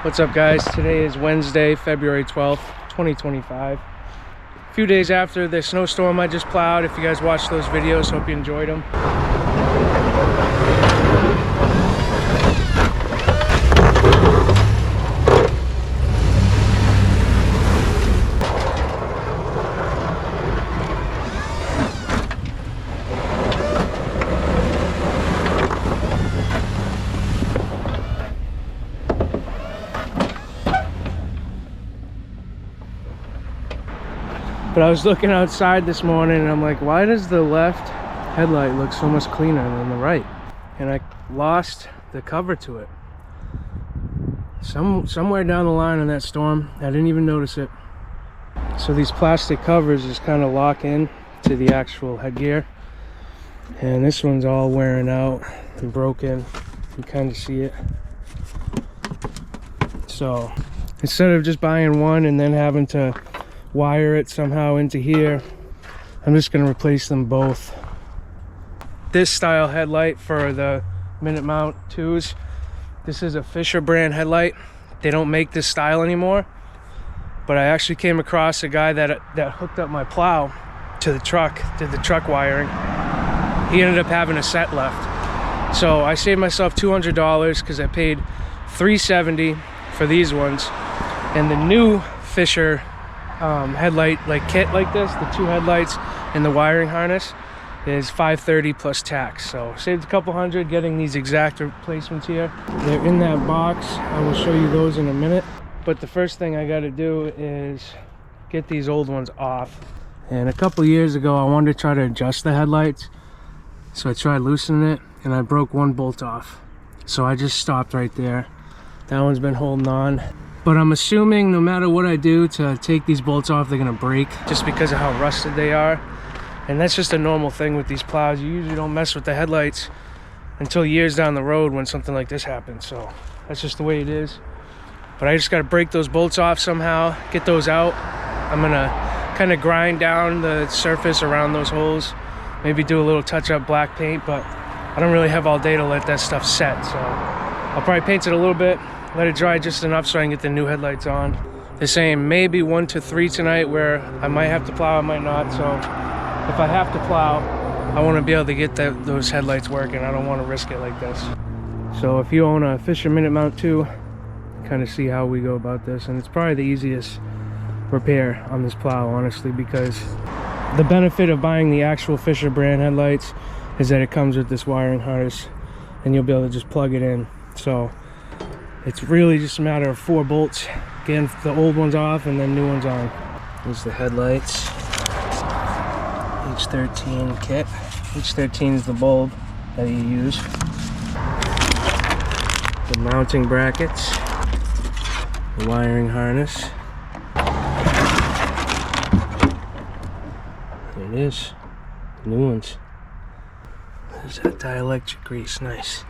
What's up, guys? Today is Wednesday, February 12th, 2025. A few days after the snowstorm I just plowed. If you guys watched those videos, hope you enjoyed them. But I was looking outside this morning and I'm like, why does the left headlight look so much cleaner than the right? And I lost the cover to it. Somewhere down the line in that storm, I didn't even notice it. So these plastic covers just kind of lock in to the actual headgear. And this one's all wearing out and broken. You can kind of see it. So instead of just buying one and then having to wire it somehow into here, I'm just going to replace them both. This style headlight for the Minute Mount 2s, this is a Fisher brand headlight. They don't make this style anymore, but I actually came across a guy that hooked up my plow to the truck, did the truck wiring. He ended up having a set left, so I saved myself $200 because I paid $370 for these ones. And the new Fisher headlight kit like this, the two headlights and the wiring harness, is $530 plus tax. So saved a couple hundred getting these exact replacements here. They're in that box. I will show you those in a minute, but the first thing I got to do is get these old ones off. And a couple years ago I wanted to try to adjust the headlights, so I tried loosening it and I broke one bolt off, so I just stopped right there. That one's been holding on. But I'm assuming no matter what I do to take these bolts off, they're gonna break just because of how rusted they are. And that's just a normal thing with these plows. You usually don't mess with the headlights until years down the road when something like this happens. So that's just the way it is. But I just gotta break those bolts off somehow, get those out. I'm gonna kind of grind down the surface around those holes, maybe do a little touch-up black paint, but I don't really have all day to let that stuff set. So I'll probably paint it a little bit, let it dry just enough so I can get the new headlights on. They're saying maybe 1 to 3 tonight, where I might have to plow, I might not. So if I have to plow, I want to be able to get those headlights working. I don't want to risk it like this. So if you own a Fisher Minute Mount 2, kind of see how we go about this. And it's probably the easiest repair on this plow, honestly, because the benefit of buying the actual Fisher brand headlights is that it comes with this wiring harness and you'll be able to just plug it in. So it's really just a matter of 4 bolts, getting the old ones off and then new ones on. Here's the headlights. H13 kit. H13 is the bulb that you use. The mounting brackets. The wiring harness. There it is. New ones. There's that dielectric grease. Nice.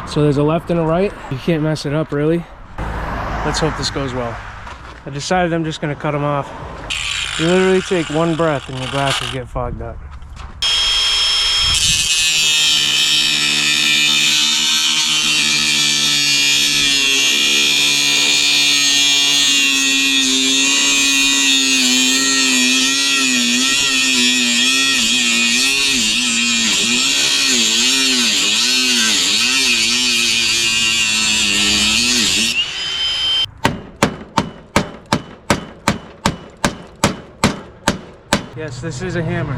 So there's a left and a right. You can't mess it up, really. Let's hope this goes well. I decided I'm just gonna cut them off. You literally take one breath and your glasses get fogged up. Yes, this is a hammer.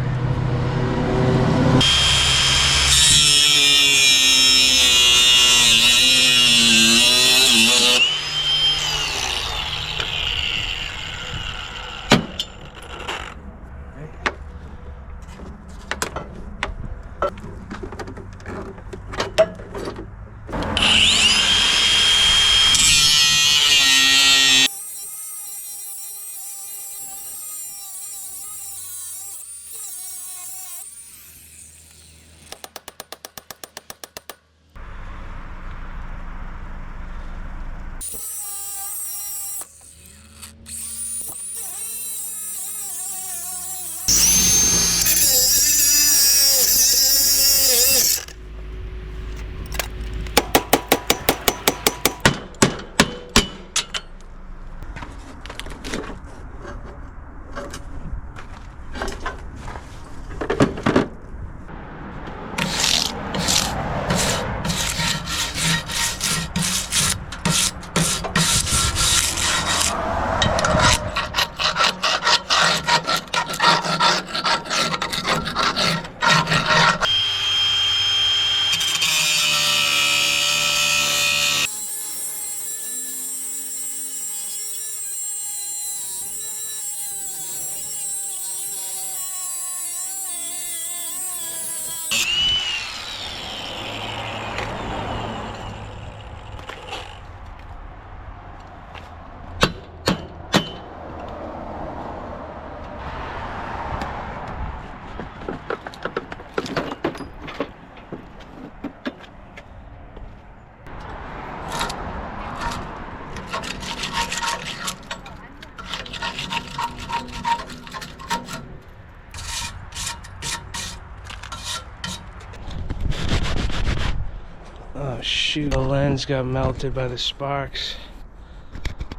shoot, the lens got melted by the sparks.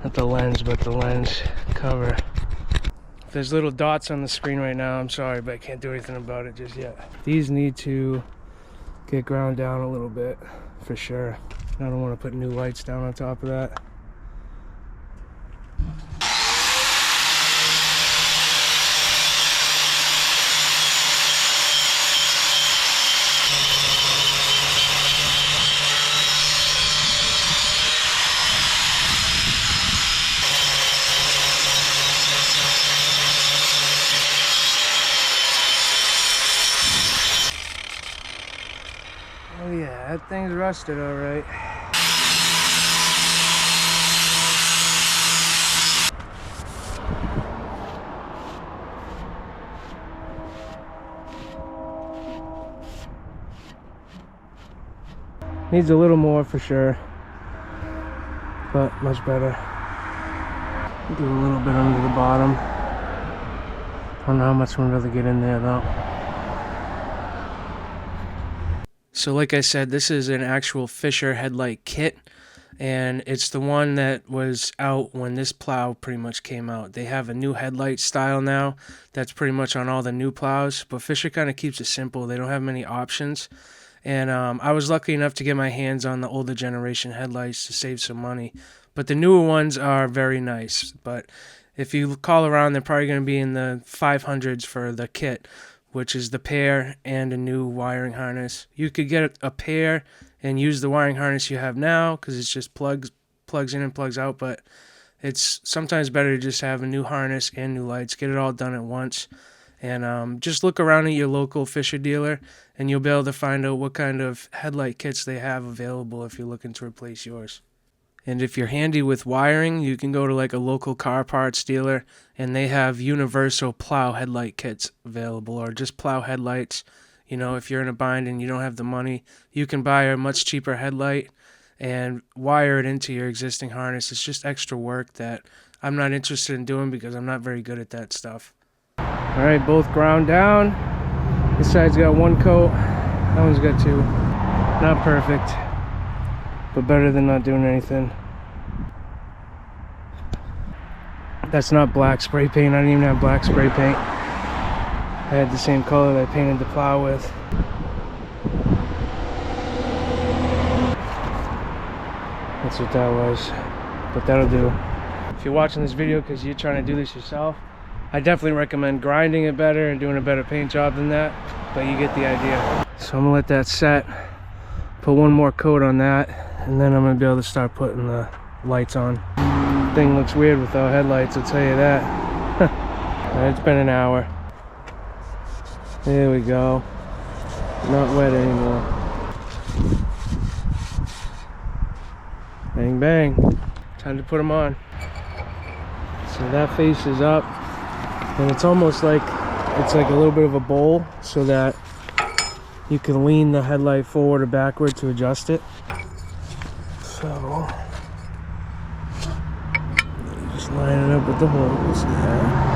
Not the lens, but the lens cover. There's little dots on the screen right now. I'm sorry, but I can't do anything about it just yet. These need to get ground down a little bit for sure. I don't want to put new lights down on top of that. Oh yeah, that thing's rusted all right. Needs a little more for sure, but much better. Do a little bit under the bottom. I don't know how much we'll really get in there though. So like I said, this is an actual Fisher headlight kit, and it's the one that was out when this plow pretty much came out. They have a new headlight style now that's pretty much on all the new plows, but Fisher kind of keeps it simple. They don't have many options, and I was lucky enough to get my hands on the older generation headlights to save some money, but the newer ones are very nice. But if you call around, they're probably going to be in the 500s for the kit, which is the pair and a new wiring harness. You could get a pair and use the wiring harness you have now because it's just plugs in and plugs out, but it's sometimes better to just have a new harness and new lights, get it all done at once. And just look around at your local Fisher dealer and you'll be able to find out what kind of headlight kits they have available if you're looking to replace yours. And if you're handy with wiring, you can go to like a local car parts dealer and they have universal plow headlight kits available, or just plow headlights. You know, if you're in a bind and you don't have the money, you can buy a much cheaper headlight and wire it into your existing harness. It's just extra work that I'm not interested in doing because I'm not very good at that stuff. All right, both ground down. This side's got one coat, that one's got two. Not perfect, but better than not doing anything. That's not black spray paint. I didn't even have black spray paint. I had the same color that I painted the plow with. That's what that was, but that'll do. If you're watching this video because you're trying to do this yourself, I definitely recommend grinding it better and doing a better paint job than that, but you get the idea. So I'm gonna let that set, put one more coat on that, and then I'm gonna be able to start putting the lights on. Thing looks weird without headlights, I'll tell you that. It's been an hour. There we go. Not wet anymore. Bang bang. Time to put them on. So that face is up, and it's almost like it's like a little bit of a bowl so that you can lean the headlight forward or backward to adjust it. So just line it up with the holes. Yeah.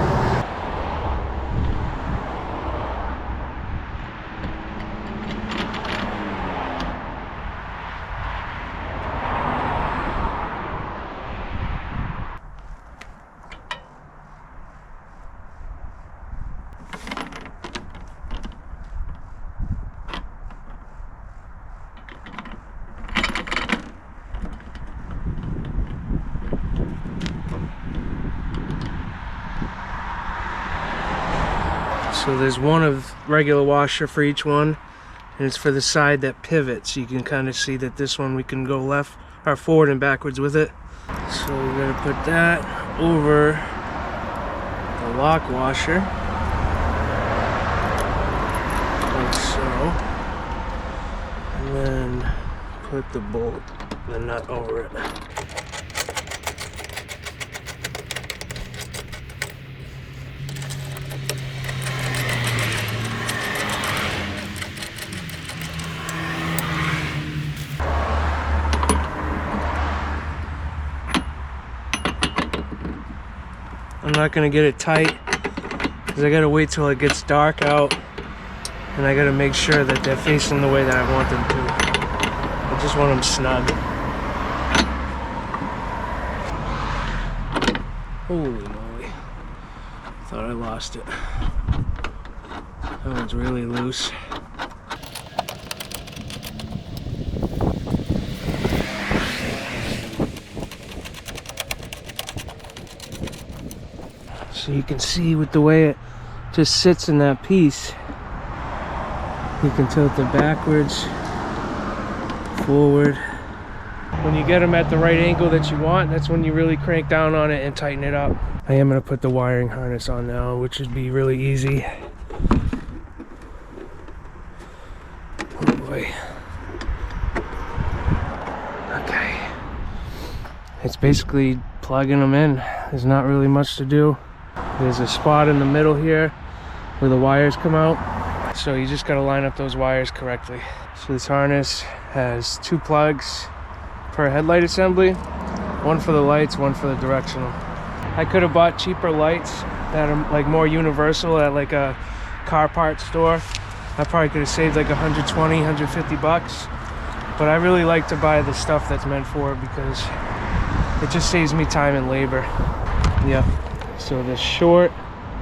So there's one of regular washer for each one, and it's for the side that pivots. You can kind of see that this one we can go left or forward and backwards with it. So we're gonna put that over the lock washer, like so, and then put the bolt, the nut over it. I'm not gonna get it tight because I gotta wait till it gets dark out, and I gotta make sure that they're facing the way that I want them to. just want them snug. Holy moly. Thought I lost it. That one's really loose. So you can see with the way it just sits in that piece, you can tilt it backwards, forward. When you get them at the right angle that you want, that's when you really crank down on it and tighten it up. I am going to put the wiring harness on now, which would be really easy. Oh boy. Okay. It's basically plugging them in. There's not really much to do. There's a spot in the middle here where the wires come out. So you just got to line up those wires correctly. So this harness has 2 plugs per headlight assembly. One for the lights, one for the directional. I could have bought cheaper lights that are like more universal at like a car parts store. I probably could have saved like 120, 150 bucks. But I really like to buy the stuff that's meant for it because it just saves me time and labor. Yep. So the short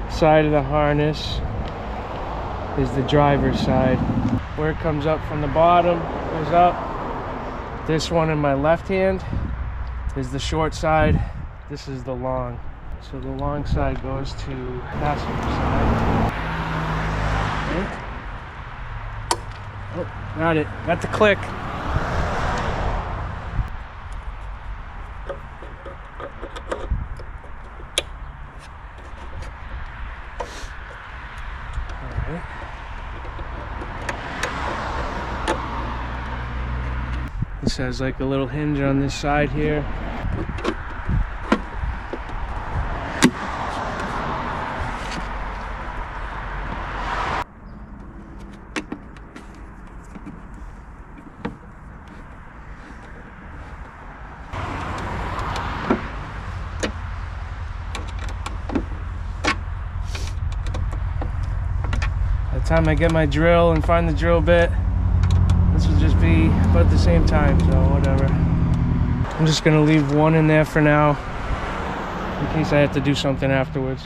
side of the harness is the driver's side. Where it comes up from the bottom, goes up. This one in my left hand is the short side. This is the long. So the long side goes to passenger side. Okay. Oh, got it. Got the click. Alright. This has like a little hinge on this side here. By the time I get my drill and find the drill bit, this will just be about the same time, so whatever. I'm just gonna leave one in there for now, in case I have to do something afterwards.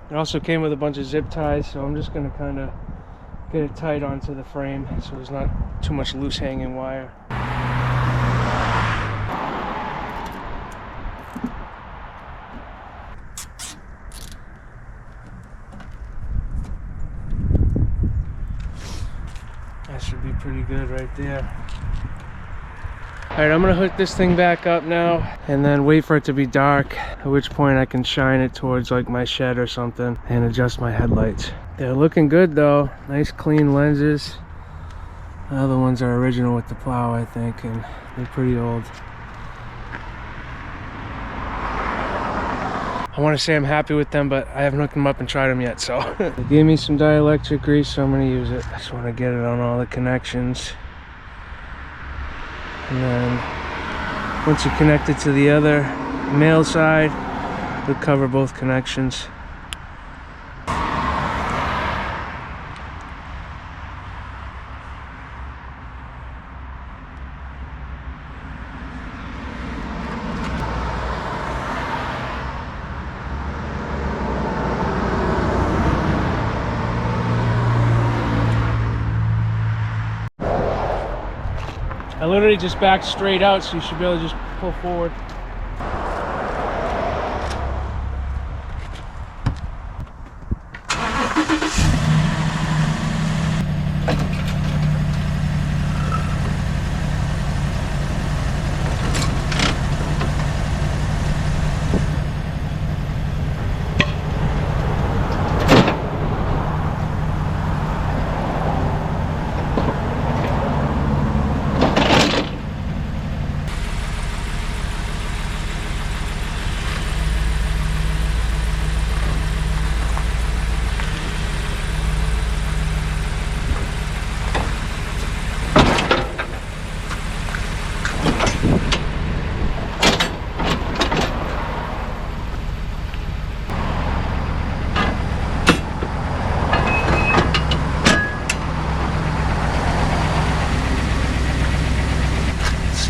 It also came with a bunch of zip ties, so I'm just going to kind of get it tight onto the frame so there's not too much loose hanging wire. That should be pretty good right there. Alright, I'm gonna hook this thing back up now and then wait for it to be dark, at which point I can shine it towards like my shed or something and adjust my headlights. They're looking good though. Nice clean lenses. The other ones are original with the Plow, I think, and they're pretty old. I want to say I'm happy with them, but I haven't hooked them up and tried them yet, so. They gave me some dielectric grease, so I'm gonna use it. I just want to get it on all the connections. And then once you connect it to the other male side, it'll cover both connections. I literally just backed straight out, so you should be able to just pull forward.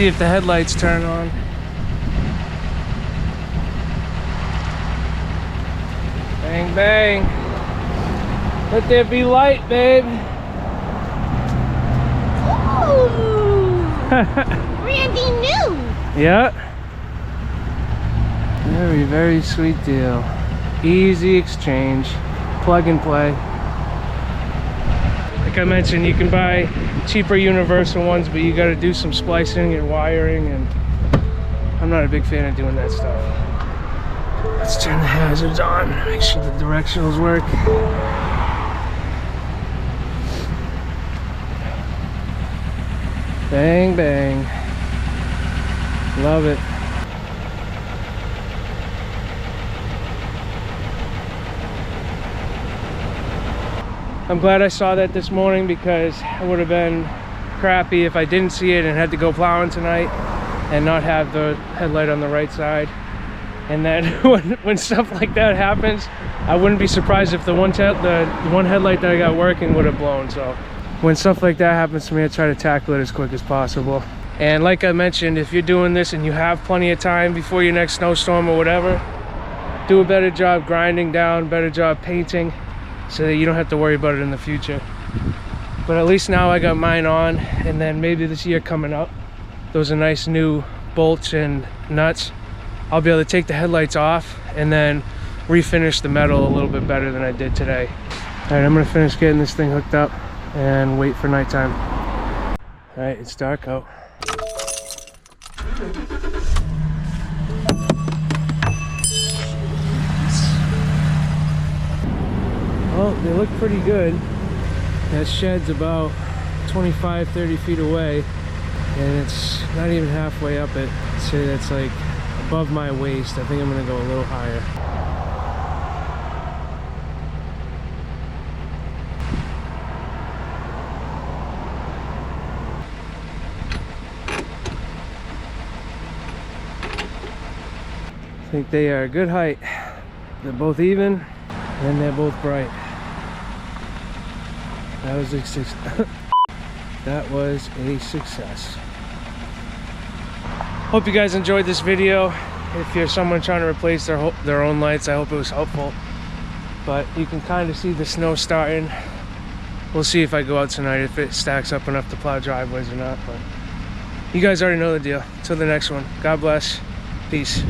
see if the headlights turn on. Bang, bang. Let there be light, babe. Ooh. Randy knew. Yeah. Very, very sweet deal. Easy exchange. Plug and play. Like I mentioned, you can buy cheaper universal ones, but you got to do some splicing and wiring, and I'm not a big fan of doing that stuff. Let's turn the hazards on, make sure the directionals work. Bang, bang. Love it. I'm glad I saw that this morning, because it would have been crappy if I didn't see it and had to go plowing tonight and not have the headlight on the right side. And then when stuff like that happens, I wouldn't be surprised if the one headlight that I got working would have blown. So when stuff like that happens to me, I try to tackle it as quick as possible. And like I mentioned, if you're doing this and you have plenty of time before your next snowstorm or whatever, do a better job grinding down, better job painting, so that you don't have to worry about it in the future. But at least now I got mine on, and then maybe this year coming up, those are nice new bolts and nuts, I'll be able to take the headlights off and then refinish the metal a little bit better than I did today. All right, I'm gonna finish getting this thing hooked up and wait for nighttime. All right, it's dark out. Well, they look pretty good. That shed's about 25-30 feet away, and it's not even halfway up it. I'd say that's like above my waist. I think I'm gonna go a little higher. I think they are a good height. They're both even, and they're both bright. That was a that was a success. Hope you guys enjoyed this video. If you're someone trying to replace their own lights, I hope it was helpful. But you can kind of see the snow starting. We'll see if I go out tonight, if it stacks up enough to plow driveways or not. But you guys already know the deal. Till the next one, God bless. Peace.